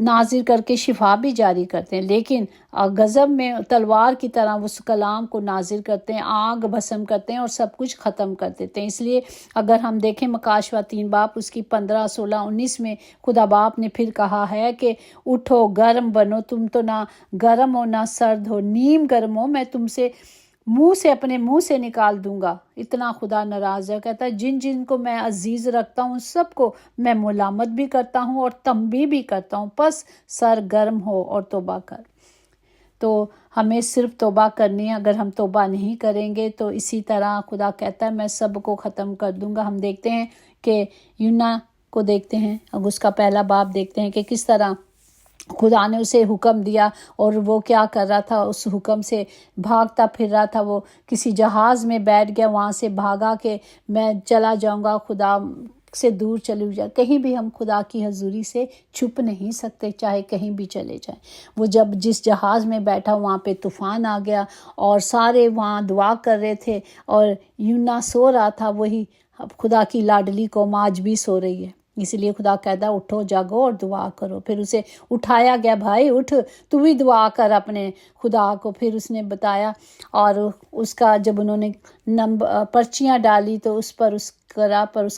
نازل کر کے شفا بھی جاری کرتے ہیں، لیکن غضب میں تلوار کی طرح اس کلام کو نازل کرتے ہیں، آگ بھسم کرتے ہیں اور سب کچھ ختم کر دیتے ہیں۔ اس لیے اگر ہم دیکھیں مکاشوہ 3 باب اس کی 15، 16، 19 میں خدا باپ نے پھر کہا ہے کہ اٹھو گرم بنو، تم تو نہ گرم ہو نہ سرد ہو، نیم گرم ہو، میں تم سے اپنے منہ سے نکال دوں گا۔ اتنا خدا ناراض ہے، کہتا ہے جن جن کو میں عزیز رکھتا ہوں سب کو میں ملامت بھی کرتا ہوں اور تنبیہ بھی کرتا ہوں، پس سر گرم ہو اور توبہ کر۔ تو ہمیں صرف توبہ کرنی ہے، اگر ہم توبہ نہیں کریں گے تو اسی طرح خدا کہتا ہے میں سب کو ختم کر دوں گا۔ ہم دیکھتے ہیں کہ یونا کو دیکھتے ہیں، اب اس کا پہلا باب دیکھتے ہیں کہ کس طرح خدا نے اسے حکم دیا اور وہ کیا کر رہا تھا، اس حکم سے بھاگتا پھر رہا تھا۔ وہ کسی جہاز میں بیٹھ گیا، وہاں سے بھاگا کہ میں چلا جاؤں گا، خدا سے دور چلے جائے۔ کہیں بھی ہم خدا کی حضوری سے چھپ نہیں سکتے، چاہے کہیں بھی چلے جائیں۔ وہ جب جس جہاز میں بیٹھا وہاں پہ طوفان آ گیا اور سارے وہاں دعا کر رہے تھے اور یونا سو رہا تھا، وہی خدا کی لاڈلی قوم آج بھی سو رہی ہے۔ اس لیے خدا کہتا ہے اٹھو جاگو اور دعا کرو۔ پھر اسے اٹھایا گیا، بھائی اٹھ، تو بھی دعا کر اپنے خدا کو۔ پھر اس نے بتایا اور اس کا جب انہوں نے پرچیاں ڈالی تو اس پر اس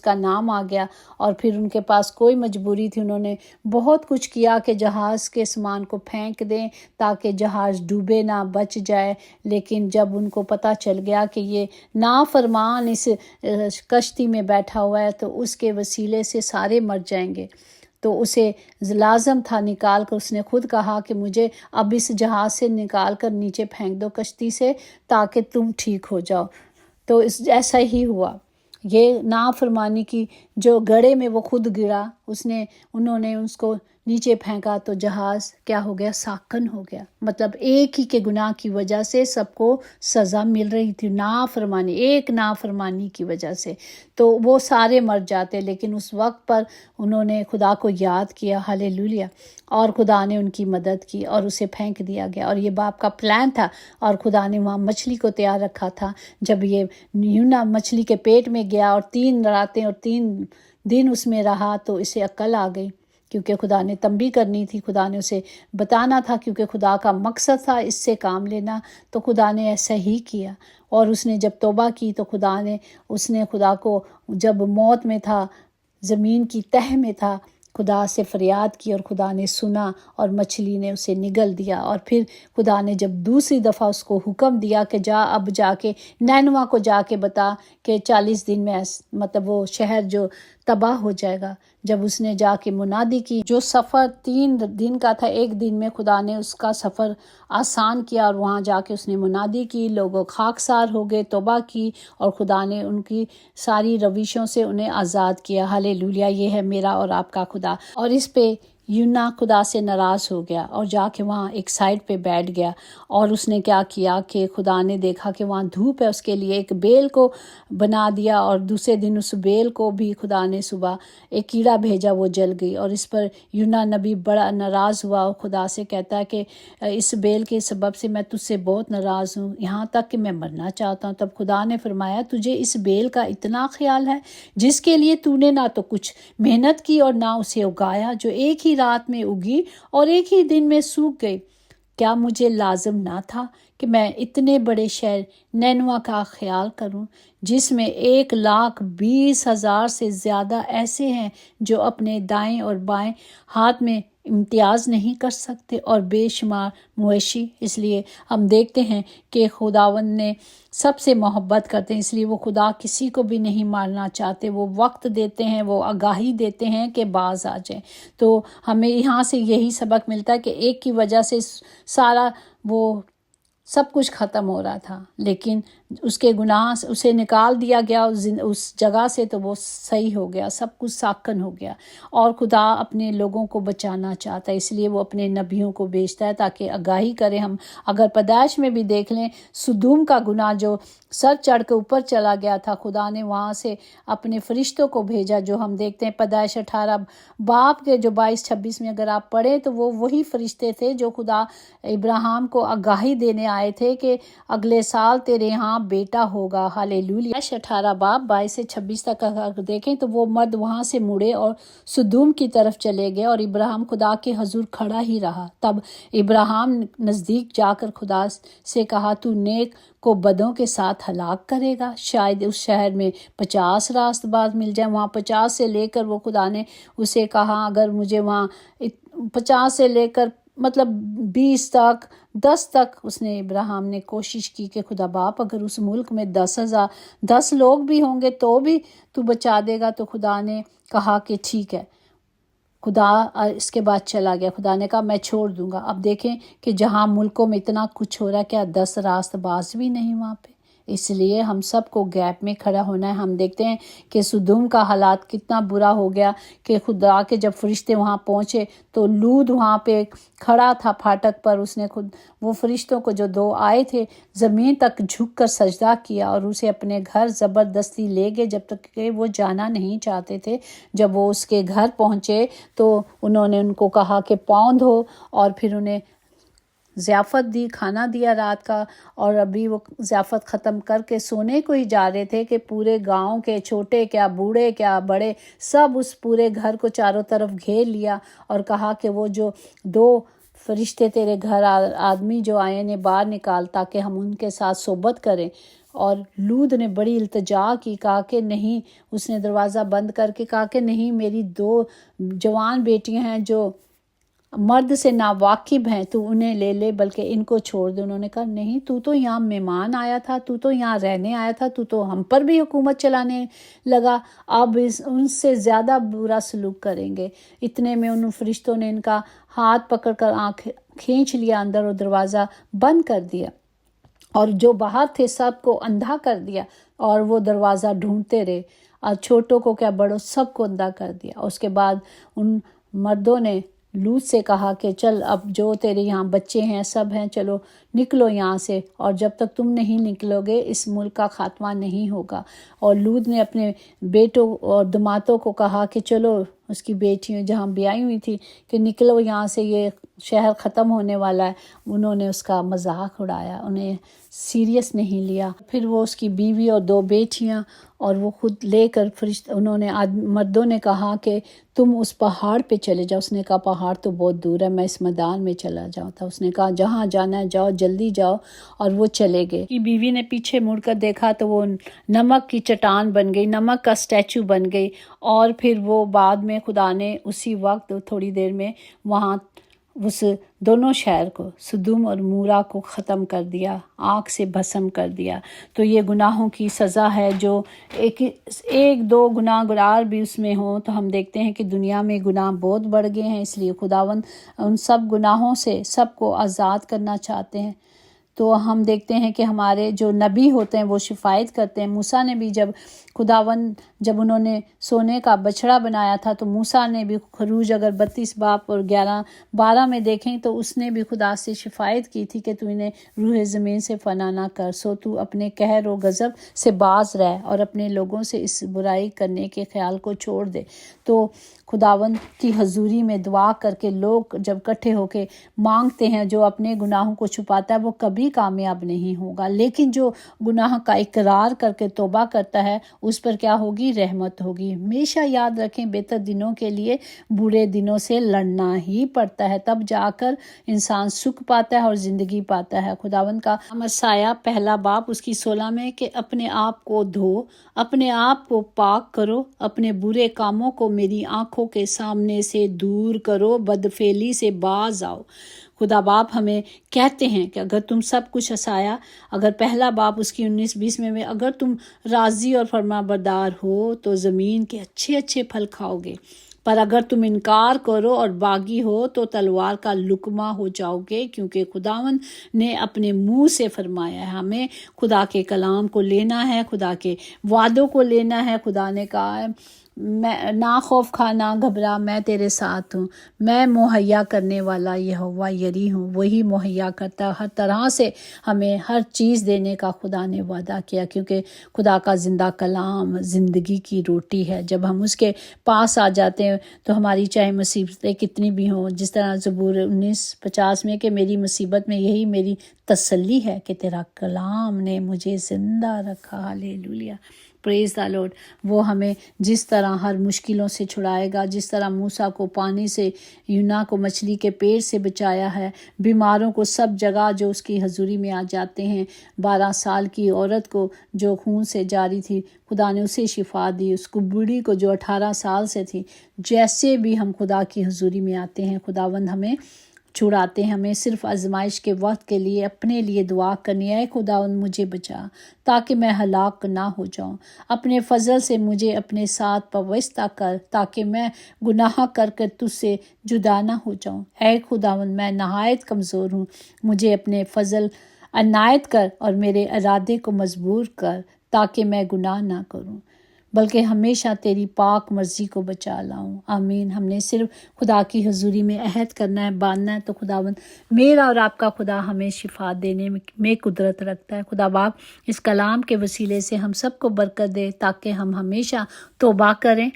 کا نام آ گیا، اور پھر ان کے پاس کوئی مجبوری تھی، انہوں نے بہت کچھ کیا کہ جہاز کے سامان کو پھینک دیں تاکہ جہاز ڈوبے نہ، بچ جائے۔ لیکن جب ان کو پتہ چل گیا کہ یہ نافرمان اس کشتی میں بیٹھا ہوا ہے تو اس کے وسیلے سے سارے مر جائیں گے، تو اسے لازم تھا نکال کر، اس نے خود کہا کہ مجھے اب اس جہاز سے نکال کر نیچے پھینک دو کشتی سے تاکہ تم ٹھیک ہو جاؤ۔ تو ایسا ہی ہوا۔ یہ نافرمانی کی جو گڑھے میں وہ خود گرا، انہوں نے اس کو نیچے پھینکا تو جہاز کیا ہو گیا، ساکن ہو گیا۔ مطلب ایک ہی کے گناہ کی وجہ سے سب کو سزا مل رہی تھی، نافرمانی، ایک نافرمانی کی وجہ سے تو وہ سارے مر جاتے، لیکن اس وقت پر انہوں نے خدا کو یاد کیا، ہالےلویا، اور خدا نے ان کی مدد کی اور اسے پھینک دیا گیا۔ اور یہ باپ کا پلان تھا، اور خدا نے وہاں مچھلی کو تیار رکھا تھا۔ جب یہ یونا مچھلی کے پیٹ میں گیا اور 3 راتیں اور 3 دن اس میں رہا تو اسے عقل آ گئی، کیونکہ خدا نے تنبیہ کرنی تھی، خدا نے اسے بتانا تھا، کیونکہ خدا کا مقصد تھا اس سے کام لینا، تو خدا نے ایسا ہی کیا۔ اور اس نے جب توبہ کی تو اس نے خدا کو، جب موت میں تھا، زمین کی تہہ میں تھا، خدا سے فریاد کی اور خدا نے سنا اور مچھلی نے اسے نگل دیا۔ اور پھر خدا نے جب دوسری دفعہ اس کو حکم دیا کہ اب جا کے نینوا کو جا کے بتا کہ 40 دن میں مطلب وہ شہر جو تباہ ہو جائے گا، جب اس نے جا کے منادی کی، جو سفر 3 دن کا تھا، 1 دن میں خدا نے اس کا سفر آسان کیا، اور وہاں جا کے اس نے منادی کی، لوگوں خاکسار ہو گئے، توبہ کی، اور خدا نے ان کی ساری روشوں سے انہیں آزاد کیا۔ ہالےلویا، یہ ہے میرا اور آپ کا خدا۔ اور اس پہ یونا خدا سے ناراض ہو گیا اور جا کے وہاں ایک سائڈ پہ بیٹھ گیا، اور اس نے کیا کیا کہ خدا نے دیکھا کہ وہاں دھوپ ہے، اس کے لیے ایک بیل کو بنا دیا، اور دوسرے دن اس بیل کو بھی خدا نے صبح ایک کیڑا بھیجا، وہ جل گئی، اور اس پر یونا نبی بڑا ناراض ہوا اور خدا سے کہتا ہے کہ اس بیل کے سبب سے میں تجھ سے بہت ناراض ہوں، یہاں تک کہ میں مرنا چاہتا ہوں۔ تب خدا نے فرمایا تجھے اس بیل کا اتنا خیال ہے جس کے لیے تو نے نہ تو کچھ محنت کی اور نہ اسے اگایا، جو ایک ہی رات میں اگی اور ایک ہی دن میں سوکھ گئی؟ کیا مجھے لازم نہ تھا کہ میں اتنے بڑے شہر نینوا کا خیال کروں، جس میں 1,20,000 سے زیادہ ایسے ہیں جو اپنے دائیں اور بائیں ہاتھ میں امتیاز نہیں کر سکتے، اور بے شمار مویشی؟ اس لیے ہم دیکھتے ہیں کہ خداوند نے سب سے محبت کرتے ہیں، اس لیے وہ خدا کسی کو بھی نہیں مارنا چاہتے، وہ وقت دیتے ہیں، وہ آگاہی دیتے ہیں کہ باز آ جائیں۔ تو ہمیں یہاں سے یہی سبق ملتا ہے کہ ایک کی وجہ سے سارا وہ سب کچھ ختم ہو رہا تھا، لیکن اس کے گناہ سے اسے نکال دیا گیا اس جگہ سے، تو وہ صحیح ہو گیا، سب کچھ ساکن ہو گیا۔ اور خدا اپنے لوگوں کو بچانا چاہتا ہے، اس لیے وہ اپنے نبیوں کو بھیجتا ہے تاکہ آگاہی کرے۔ ہم اگر پیدائش میں بھی دیکھ لیں، سدوم کا گناہ جو سر چڑھ کے اوپر چلا گیا تھا، خدا نے وہاں سے اپنے فرشتوں کو بھیجا، جو ہم دیکھتے ہیں پیدائش 18 باب کے جو 22-26 میں اگر آپ پڑھیں تو وہ وہی فرشتے تھے جو خدا ابراہیم کو آگاہی دینے آئے فرمائے تھے کہ اگلے سال تیرے یہاں بیٹا ہوگا۔ ہاللیلویا۔ 18 باب 22 سے 26 تک اگر دیکھیں تو وہ مرد وہاں سے مڑے اور سدوم کی طرف چلے گئے، اور ابراہیم خدا کے حضور کھڑا ہی رہا۔ تب ابراہیم نزدیک جا کر خدا سے کہا، تو نیک کو بدوں کے ساتھ ہلاک کرے گا؟ شاید اس شہر میں 50 راست باز مل جائیں۔ وہاں 50 سے لے کر وہ خدا نے اسے کہا، اگر مجھے وہاں 50 سے لے کر مطلب 20 تک 10 تک، اس نے ابراہیم نے کوشش کی کہ خدا باپ اگر اس ملک میں 10 لوگ بھی ہوں گے تو بھی تو بچا دے گا۔ تو خدا نے کہا کہ ٹھیک ہے۔ خدا اس کے بعد چلا گیا، خدا نے کہا میں چھوڑ دوں گا۔ اب دیکھیں کہ جہاں ملکوں میں اتنا کچھ ہو رہا ہے، کیا 10 راست باز بھی نہیں وہاں پہ؟ اس لیے ہم سب کو گیپ میں کھڑا ہونا ہے۔ ہم دیکھتے ہیں کہ سدوم کا حالات کتنا برا ہو گیا کہ خدا کے جب فرشتے وہاں پہنچے تو لوط وہاں پہ کھڑا تھا پھاٹک پر، اس نے خود وہ فرشتوں کو جو 2 آئے تھے زمین تک جھک کر سجدہ کیا اور اسے اپنے گھر زبردستی لے گئے، جب تک کہ وہ جانا نہیں چاہتے تھے۔ جب وہ اس کے گھر پہنچے تو انہوں نے ان کو کہا کہ پاؤں دھو، اور پھر انہیں ضیافت دی، کھانا دیا رات کا، اور ابھی وہ ضیافت ختم کر کے سونے کو ہی جا رہے تھے کہ پورے گاؤں کے چھوٹے کیا بوڑھے کیا بڑے سب اس پورے گھر کو چاروں طرف گھیر لیا اور کہا کہ وہ جو 2 فرشتے تیرے گھر آدمی جو آئے نے باہر نکال تاکہ ہم ان کے ساتھ صحبت کریں۔ اور لوط نے بڑی التجا کی، کہا کہ نہیں، اس نے دروازہ بند کر کے کہا کہ نہیں، میری 2 جوان بیٹیاں ہیں جو مرد سے ناواقف ہیں، تو انہیں لے لے، بلکہ ان کو چھوڑ دے۔ انہوں نے کہا نہیں، تو تو یہاں مہمان آیا تھا، تو تو یہاں رہنے آیا تھا، تو تو ہم پر بھی حکومت چلانے لگا، اب ان سے زیادہ برا سلوک کریں گے۔ اتنے میں ان فرشتوں نے ان کا ہاتھ پکڑ کر آنکھ کھینچ لیا اندر اور دروازہ بند کر دیا، اور جو باہر تھے سب کو اندھا کر دیا، اور وہ دروازہ ڈھونڈتے رہے، اور چھوٹوں کو کیا بڑوں سب کو اندھا کر دیا۔ اس کے بعد ان مردوں نے لوط سے کہا کہ چل، اب جو تیرے یہاں بچے ہیں سب ہیں، چلو نکلو یہاں سے، اور جب تک تم نہیں نکلو گے اس ملک کا خاتمہ نہیں ہوگا۔ اور لوط نے اپنے بیٹوں اور دماتوں کو کہا کہ چلو، اس کی بیٹیوں جہاں بیائی ہوئی تھی، کہ نکلو یہاں سے، یہ شہر ختم ہونے والا ہے۔ انہوں نے اس کا مذاق اڑایا، انہیں سیریس نہیں لیا۔ پھر وہ اس کی بیوی اور 2 بیٹیاں اور وہ خود لے کر انہوں نے مردوں نے کہا کہ تم اس پہاڑ پہ چلے جاؤ۔ اس نے کہا پہاڑ تو بہت دور ہے، میں اس میدان میں چلا جاؤں تھا۔ اس نے کہا جہاں جانا ہے جاؤ، جلدی جاؤ، اور وہ چلے گئے۔ کی بیوی نے پیچھے مڑ کر دیکھا تو وہ نمک کی چٹان بن گئی، نمک کا اسٹیچو بن گئی، اور پھر وہ بعد میں خدا نے اسی وقت تھوڑی دیر میں وہاں اس دونوں شہر کو، سدوم اور مورا کو ختم کر دیا، آگ سے بھسم کر دیا۔ تو یہ گناہوں کی سزا ہے، جو ایک 2 گناہ گار بھی اس میں ہوں تو ہم دیکھتے ہیں کہ دنیا میں گناہ بہت بڑھ گئے ہیں۔ اس لیے خداوند ان سب گناہوں سے سب کو آزاد کرنا چاہتے ہیں۔ تو ہم دیکھتے ہیں کہ ہمارے جو نبی ہوتے ہیں وہ شفایت کرتے ہیں۔ موسیٰ نے بھی جب انہوں نے سونے کا بچڑا بنایا تھا تو موسیٰ نے بھی خروج اگر 32 باب اور 11-12 میں دیکھیں تو اس نے بھی خدا سے شفایت کی تھی کہ تو انہیں روح زمین سے فنا نہ کر، سو تو اپنے قہر و غضب سے باز رہ اور اپنے لوگوں سے اس برائی کرنے کے خیال کو چھوڑ دے۔ تو خداوند کی حضوری میں دعا کر کے لوگ جب اکٹھے ہو کے مانگتے ہیں، جو اپنے گناہوں کو چھپاتا ہے وہ کبھی کامیاب نہیں ہوگا، لیکن جو گناہ کا اقرار کر کے توبہ کرتا ہے اس پر کیا ہوگی؟ رحمت ہوگی۔ ہمیشہ یاد رکھیں، بہتر دنوں کے لیے برے دنوں سے لڑنا ہی پڑتا ہے، تب جا کر انسان سکھ پاتا ہے اور زندگی پاتا ہے۔ خداوند کا مرثایا 1 باب اس کی 16 میں کہ اپنے آپ کو دھو، اپنے آپ کو پاک کرو، اپنے برے کاموں کو میری آنکھوں کے سامنے سے دور کرو، بدفعلی سے باز آؤ۔ خدا باپ ہمیں کہتے ہیں کہ اگر تم سب کچھ عصایا، اگر 1 باب اس کی 19-20 میں اگر تم راضی اور فرما بردار ہو تو زمین کے اچھے اچھے پھل کھاؤ گے، پر اگر تم انکار کرو اور باغی ہو تو تلوار کا لقمہ ہو جاؤ گے، کیونکہ خداوند نے اپنے منہ سے فرمایا ہے۔ ہمیں خدا کے کلام کو لینا ہے، خدا کے وعدوں کو لینا ہے۔ خدا نے کہا ہے میں نہ خوف کھا نہ گھبرا، میں تیرے ساتھ ہوں، میں مہیا کرنے والا یہوہ یری ہوں۔ وہی مہیا کرتا ہے، ہر طرح سے ہمیں ہر چیز دینے کا خدا نے وعدہ کیا، کیونکہ خدا کا زندہ کلام زندگی کی روٹی ہے۔ جب ہم اس کے پاس آ جاتے ہیں تو ہماری چاہے مصیبتیں کتنی بھی ہوں، جس طرح زبور 19:50 میں کہ میری مصیبت میں یہی میری تسلی ہے کہ تیرا کلام نے مجھے زندہ رکھا، ہاللیلویہ، پریز دا لارڈ۔ وہ ہمیں جس طرح ہر مشکلوں سے چھڑائے گا، جس طرح موسیٰ کو پانی سے، یونا کو مچھلی کے پیٹ سے بچایا ہے، بیماروں کو سب جگہ جو اس کی حضوری میں آ جاتے ہیں، 12 سال کی عورت کو جو خون سے جاری تھی، خدا نے اسے شفا دی، اس کو بوڑھی کو جو 18 سال سے تھی۔ جیسے بھی ہم خدا کی حضوری میں آتے ہیں، خداوند ہمیں چھڑاتے ہیں۔ ہمیں صرف آزمائش کے وقت کے لیے اپنے لیے دعا کرنی ہے، اے خداوند مجھے بچا تاکہ میں ہلاک نہ ہو جاؤں، اپنے فضل سے مجھے اپنے ساتھ پیوستہ کر تاکہ میں گناہ کر کر تجھ سے جدا نہ ہو جاؤں۔ اے خداوند میں نہایت کمزور ہوں، مجھے اپنے فضل عنایت کر اور میرے ارادے کو مجبور کر تاکہ میں گناہ نہ کروں بلکہ ہمیشہ تیری پاک مرضی کو بچا لاؤں۔ آمین۔ ہم نے صرف خدا کی حضوری میں عہد کرنا ہے، باندھنا ہے، تو خداوند میرا اور آپ کا خدا ہمیں شفا دینے میں قدرت رکھتا ہے۔ خدا باپ اس کلام کے وسیلے سے ہم سب کو برکت دے تاکہ ہم ہمیشہ توبہ کریں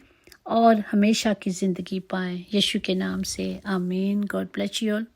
اور ہمیشہ کی زندگی پائیں، یشوع کے نام سے آمین۔ God bless you all.